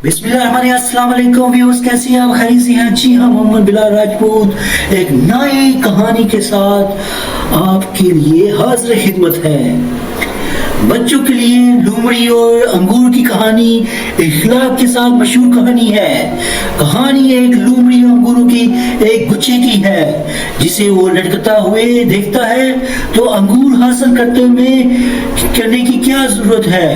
بسم اللہ الرحمن الرحیم۔ السلام علیکم ویورز، کیسی ہیں آپ؟ خیریت سے ہیں؟ جی ہاں، محمد بلال راجپوت ایک نئی کہانی کے ساتھ آپ کے لیے حاضر خدمت ہے۔ بچوں کے لیے لومڑی اور انگور کی کہانی اخلاق کے ساتھ مشہور کہانی ہے۔ کہانی ایک لومڑی اور انگوروں کی ایک گچھے کی ہے، جسے وہ لٹکتا ہوئے دیکھتا ہے تو انگور حاصل کرنے کی کیا ضرورت ہے،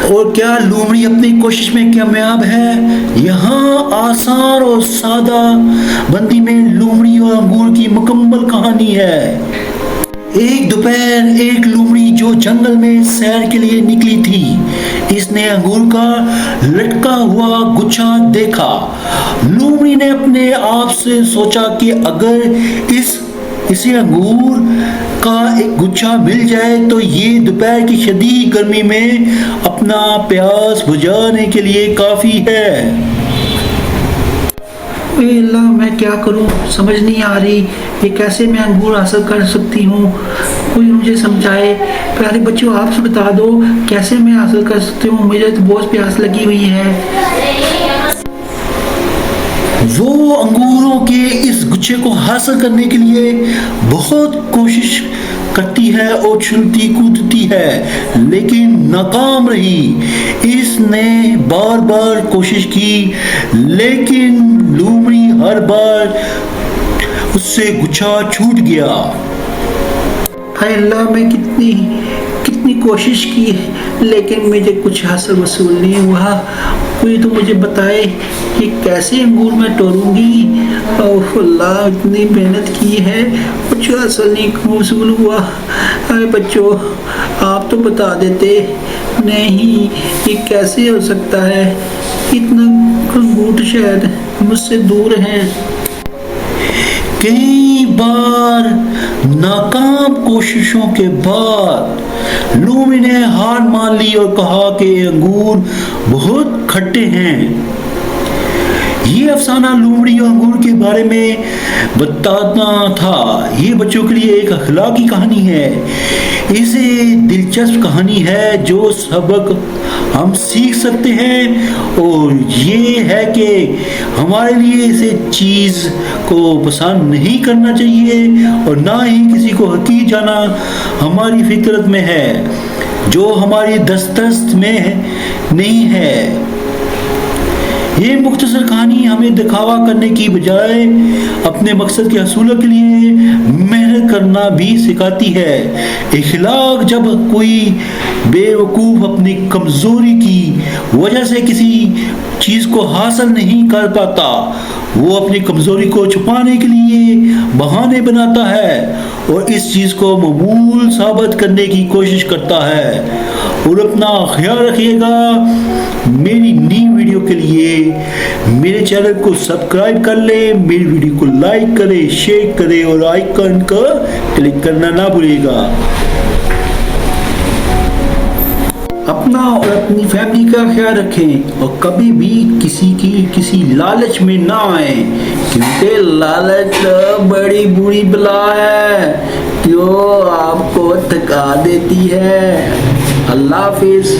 اور کیا لومڑی اپنی کوشش میں کامیاب ہے؟ یہاں آسان اور سادہ بندی میں لومڑی اور انگور کی مکمل کہانی ہے۔ ایک دوپہر ایک لومڑی جو جنگل میں سیر کے لیے نکلی تھی، اس نے انگور کا لٹکا ہوا گچھا دیکھا۔ لومڑی نے اپنے آپ سے سوچا کہ اگر اسے انگور کا ایک گچھا مل جائے تو یہ دوپہر کی شدید گرمی میں اپنا پیاس بجھانے کے لیے کافی ہے۔ اے اللہ، میں کیا کروں؟ سمجھ نہیں آ رہی کہ کیسے میں انگور حاصل کر سکتی ہوں۔ کوئی مجھے سمجھائے۔ پیارے بچوں، آپ سے بتا دو کیسے میں حاصل کر سکتی ہوں، مجھے تو بہت پیاس لگی ہوئی ہے۔ وہ انگوروں کے اس گچھے کو حاصل کرنے کے لیے بہت کوشش کرتی ہے اور اچھلتی کودتی ہے، لیکن ناکام رہی۔ اس نے بار بار کوشش کی، لیکن لومڑی ہر بار اس سے گچھا چھوٹ گیا۔ اے اللہ، میں کتنی کوشش کی لیکن مجھے کچھ حاصل وصول نہیں ہوا۔ کوئی تو مجھے بتائے کہ کیسے انگور میں توڑوں گی۔ اوہ اللہ، اتنی محنت کی ہے، کچھ حاصل نہیں وصول ہوا۔ اے بچوں، آپ تو بتا دیتے۔ نہیں، یہ کیسے ہو سکتا ہے؟ اتنا انگور شاید مجھ سے دور ہیں۔ کئی بار ناکام کوششوں کے بعد لومڑی نے ہار مان لی اور کہا کہ انگور بہت کھٹے ہیں۔ یہ افسانہ لومڑی اور انگور کے بارے میں بتانا تھا۔ یہ بچوں کے لیے ایک اخلاقی کہانی ہے۔ اسے دلچسپ کہانی ہے جو سبق ہم سیکھ سکتے ہیں، اور یہ ہے کہ ہمارے لیے اسے چیز کو پسند نہیں کرنا چاہیے اور نہ ہی کسی کو حقیر جانا ہماری فطرت میں ہے جو ہماری دسترس میں نہیں ہے۔ یہ مختصر کہانی ہمیں دکھاوا کرنے کی بجائے اپنے مقصد کے حصول کے لیے محنت کرنا بھی سکھاتی ہے۔ اخلاق: جب کوئی بے وقوف اپنی کمزوری کی وجہ سے کسی چیز کو حاصل نہیں کر پاتا، وہ اپنی کمزوری کو چھپانے کے لیے بہانے بناتا ہے اور اس چیز کو معمول ثابت کرنے کی کوشش کرتا ہے۔ اور اپنا خیال رکھیے گا۔ میری نئی ویڈیو کے لیے میرے چینل کو سبسکرائب کر لیں، میری ویڈیو کو لائک کریں، شیئر کریں اور آئیکن کا کلک کرنا نہ بھولیے گا۔ اپنا اور اپنی فیملی کا خیال رکھیں اور کبھی بھی کسی لالچ میں نہ آئیں، کیونکہ لالچ بڑی بری بلا ہے جو آپ کو تھکا دیتی ہے۔ اللہ حافظ۔